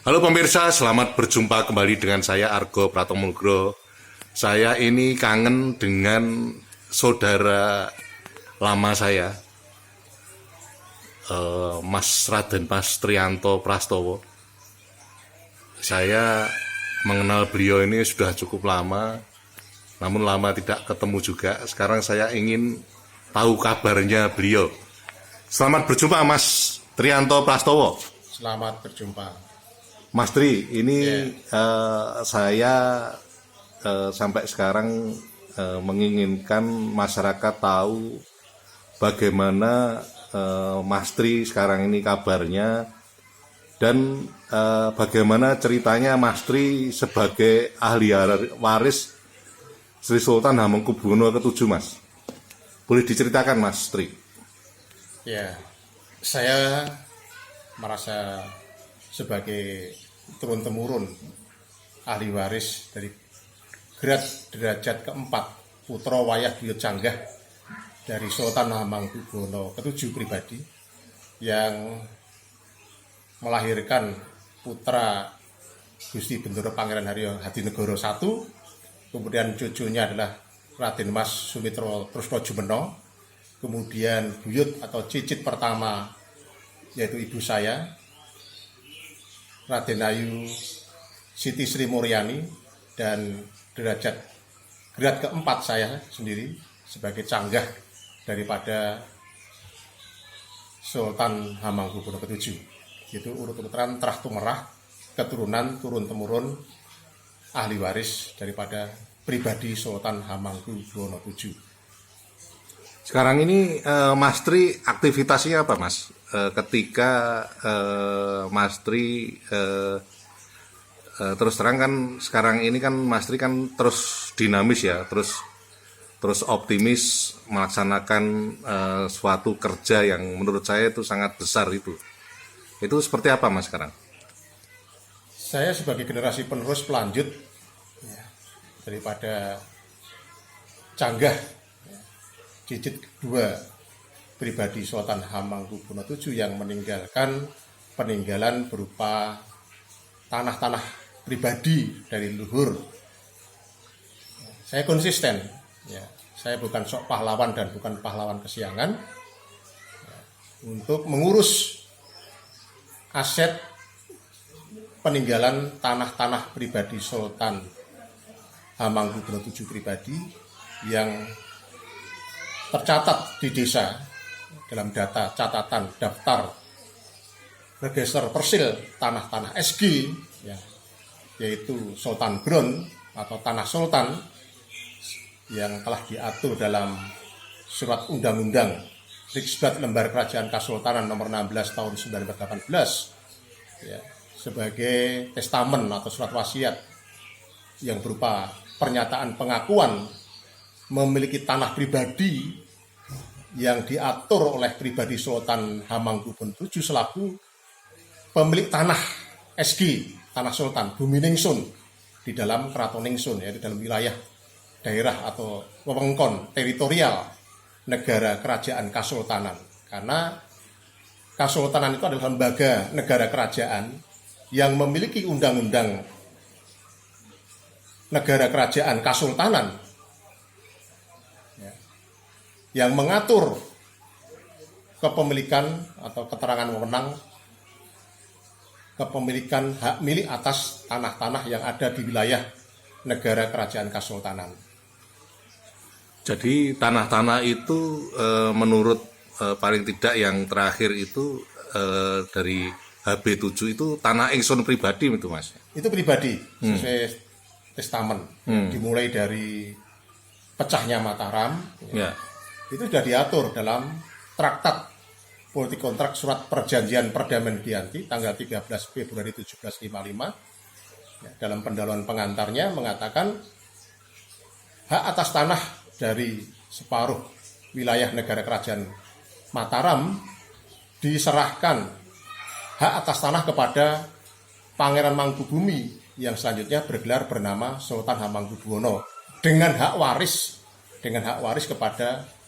Halo pemirsa, selamat berjumpa kembali dengan saya Argo Pratomulgro. Saya ini kangen dengan saudara lama saya, Mas Raden Mas Trianto Prastowo. Saya mengenal beliau ini sudah cukup lama, namun lama tidak ketemu juga. Sekarang saya ingin tahu kabarnya beliau. Selamat berjumpa Mas Trianto Prastowo. Selamat berjumpa. Mas Tri, ini saya sampai sekarang menginginkan masyarakat tahu bagaimana Mas Tri sekarang ini kabarnya dan bagaimana ceritanya Mas Tri sebagai ahli waris Sri Sultan Hamengkubuwono ke-7, Mas. Boleh diceritakan, Mas Tri? Ya, saya merasa sebagai turun-temurun ahli waris dari grad derajat keempat putra wayah buyut canggah dari Sultan Hamengkubuwono ke-7 pribadi yang melahirkan putra Gusti Bendoro Pangeran Haryo Hadinegoro I, kemudian cucunya adalah Raden Mas Sumitro Trusnojumeno, kemudian buyut atau cicit pertama yaitu ibu saya Raden Ayu Siti Sri Muryani, dan derajat grad keempat saya sendiri sebagai canggah daripada Sultan Hamengkubuwono ke-7. Itu urut-urutan terah tumerah keturunan turun-temurun ahli waris daripada pribadi Sultan Hamengkubuwono ke-7. Sekarang ini Mas Tri aktivitasnya apa, Mas? Ketika Mas Tri terus terang kan sekarang ini kan Mas Tri kan terus dinamis ya, terus optimis melaksanakan suatu kerja yang menurut saya itu sangat besar itu. Itu seperti apa, Mas, sekarang? Saya sebagai generasi penerus pelanjut ya, daripada canggah ya, cicit kedua pribadi Sultan Hamengkubuwono ke-7 yang meninggalkan peninggalan berupa tanah-tanah pribadi dari leluhur. Saya konsisten, ya. Saya bukan sok pahlawan dan bukan pahlawan kesiangan ya, untuk mengurus aset peninggalan tanah-tanah pribadi Sultan Hamengkubuwono ke-7 pribadi yang tercatat di desa dalam data catatan daftar register persil tanah-tanah SG ya, yaitu Sultan Ground atau tanah sultan yang telah diatur dalam surat undang-undang Riksbat Lembar Kerajaan Kasultanan nomor 16 tahun 1918 ya, sebagai testamen atau surat wasiat yang berupa pernyataan pengakuan memiliki tanah pribadi yang diatur oleh pribadi Sultan Hamengkubuwono ke-7 selaku pemilik tanah SG, tanah sultan, bumi ningsun di dalam keraton ningsun, yaitu dalam wilayah daerah atau wewengkon teritorial negara kerajaan kasultanan. Karena kasultanan itu adalah lembaga negara kerajaan yang memiliki undang-undang negara kerajaan kasultanan yang mengatur kepemilikan atau keterangan wewenang kepemilikan hak milik atas tanah-tanah yang ada di wilayah negara kerajaan kasultanan. Jadi tanah-tanah itu menurut paling tidak yang terakhir itu dari HB7 itu tanah ingsun pribadi itu, Mas? Itu pribadi sesuai testamen. Dimulai dari pecahnya Mataram. Ya. Itu sudah diatur dalam traktat politik kontrak surat perjanjian perdamaian Giyanti tanggal 13 Februari 1755 ya, dalam pendahuluan pengantarnya mengatakan hak atas tanah dari separuh wilayah negara kerajaan Mataram diserahkan hak atas tanah kepada Pangeran Mangkubumi yang selanjutnya bergelar bernama Sultan Hamengkubuwono dengan hak waris kepada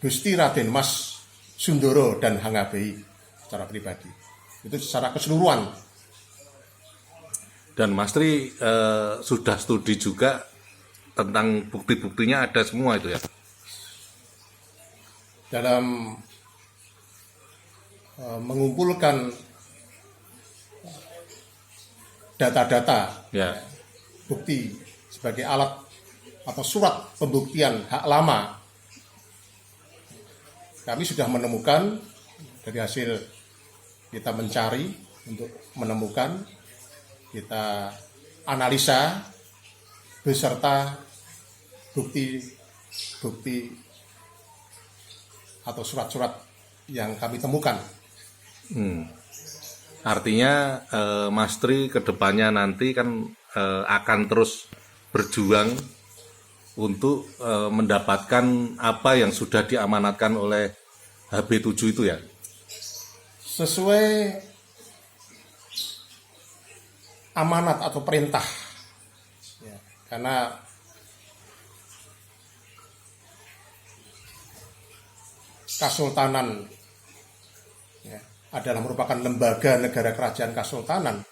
Gusti Raden Mas Sundoro dan Hangabei secara pribadi. Itu secara keseluruhan Dan Mas Tri sudah studi juga tentang bukti-buktinya ada semua itu ya? Dalam mengumpulkan data-data Ya. bukti sebagai alat atau surat pembuktian hak lama, kami sudah menemukan dari hasil kita mencari untuk menemukan, kita analisa beserta bukti atau surat-surat yang kami temukan. Artinya Mas Tri kedepannya nanti kan akan terus berjuang untuk mendapatkan apa yang sudah diamanatkan oleh HB7 itu ya? Sesuai amanat atau perintah. Ya, karena Kasultanan ya, adalah merupakan lembaga negara kerajaan Kasultanan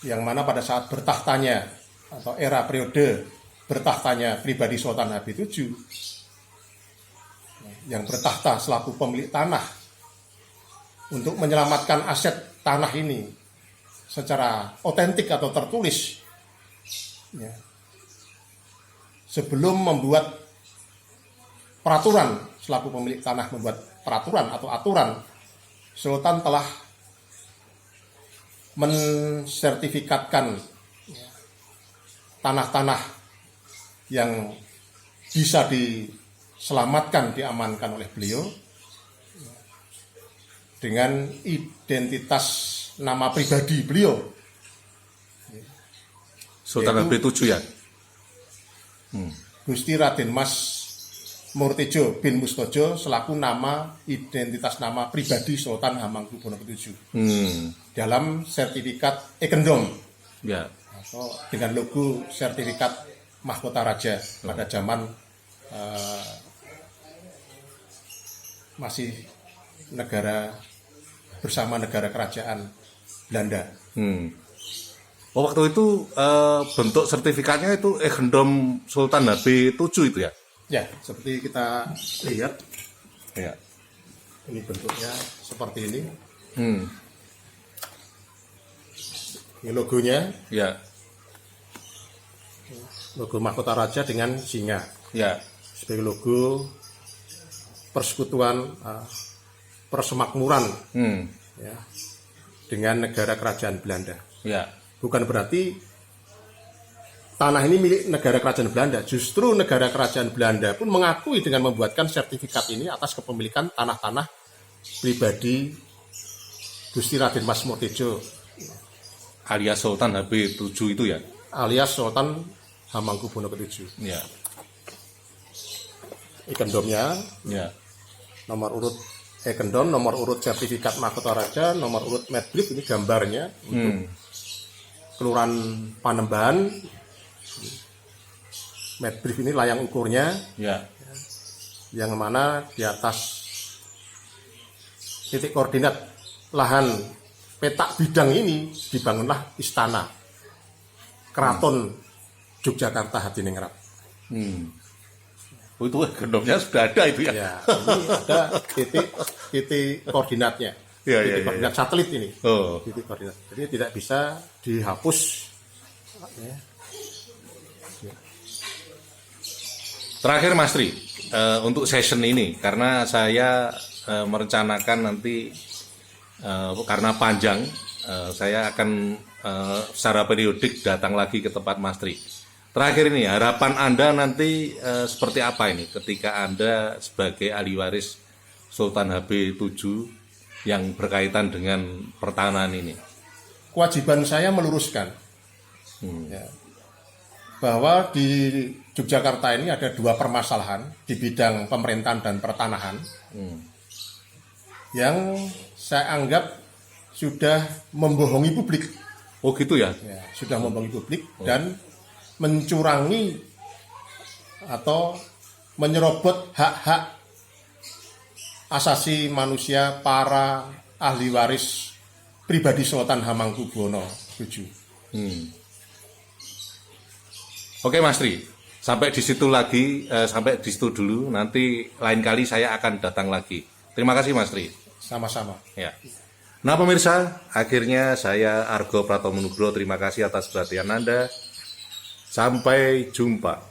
yang mana pada saat bertahtanya atau era periode bertahtanya pribadi Sultan HB7 yang bertahta selaku pemilik tanah untuk menyelamatkan aset tanah ini secara otentik atau tertulis ya, sebelum membuat peraturan, selaku pemilik tanah membuat peraturan atau aturan, Sultan telah mensertifikatkan tanah-tanah yang bisa diselamatkan, diamankan oleh beliau dengan identitas nama pribadi beliau, Sultan HB7 ya? Gusti Raden Mas Murtejo bin Mustojo selaku nama identitas nama pribadi Sultan Hamengkubuwono ke-7 dalam sertifikat Ekendom Ya. atau dengan logo sertifikat mahkota raja pada zaman masih negara bersama negara kerajaan Belanda. Oh, waktu itu bentuk sertifikatnya itu Ekendom Sultan HB7 itu ya? Ya, seperti kita lihat, Ya. ini bentuknya seperti ini. Ini logonya, Ya. logo mahkota raja dengan singa Ya. sebagai logo persekutuan persemakmuran ya, dengan negara kerajaan Belanda. Ya. Bukan berarti tanah ini milik negara kerajaan Belanda. Justru negara kerajaan Belanda pun mengakui dengan membuatkan sertifikat ini atas kepemilikan tanah-tanah pribadi Gusti Raden Mas Murtejo Alias Sultan HB7 itu ya? alias Sultan Hamengkubuwono ke-7. Ya. Ikendomnya, Ya. nomor urut Ekendom, nomor urut sertifikat mahkota raja, nomor urut medbrief, ini gambarnya untuk Kelurahan Panembahan. Medbrief ini layang ukurnya, Ya. yang mana di atas titik koordinat lahan petak bidang ini dibangunlah istana Keraton Yogyakarta Hadiningrat. Oh, itu Ekendomnya sudah ada itu ya? Ya, ini ada titik koordinatnya, Ya, titik ya, koordinat satelit ini, Oh. titik koordinat. Jadi tidak bisa dihapus. Ya. Terakhir Mas Tri, untuk session ini karena saya merencanakan nanti karena panjang, saya akan secara periodik datang lagi ke tempat Mas Tri. Terakhir ini harapan Anda nanti seperti apa ini ketika Anda sebagai ahli waris Sultan HB7 yang berkaitan dengan pertahanan ini? Kewajiban saya meluruskan ya, bahwa di Yogyakarta ini ada dua permasalahan di bidang pemerintahan dan pertanahan yang saya anggap sudah membohongi publik. Oh gitu ya? Ya, sudah membohongi publik dan mencurangi atau menyerobot hak-hak asasi manusia para ahli waris pribadi Sultan Hamengkubuwono VII. Oke Mas Tri, sampai di situ lagi, sampai di situ dulu. Nanti lain kali saya akan datang lagi. Terima kasih Mas Tri. Sama-sama. Ya. Nah pemirsa, akhirnya saya Argo Pratomo Nugroho terima kasih atas perhatian Anda. Sampai jumpa.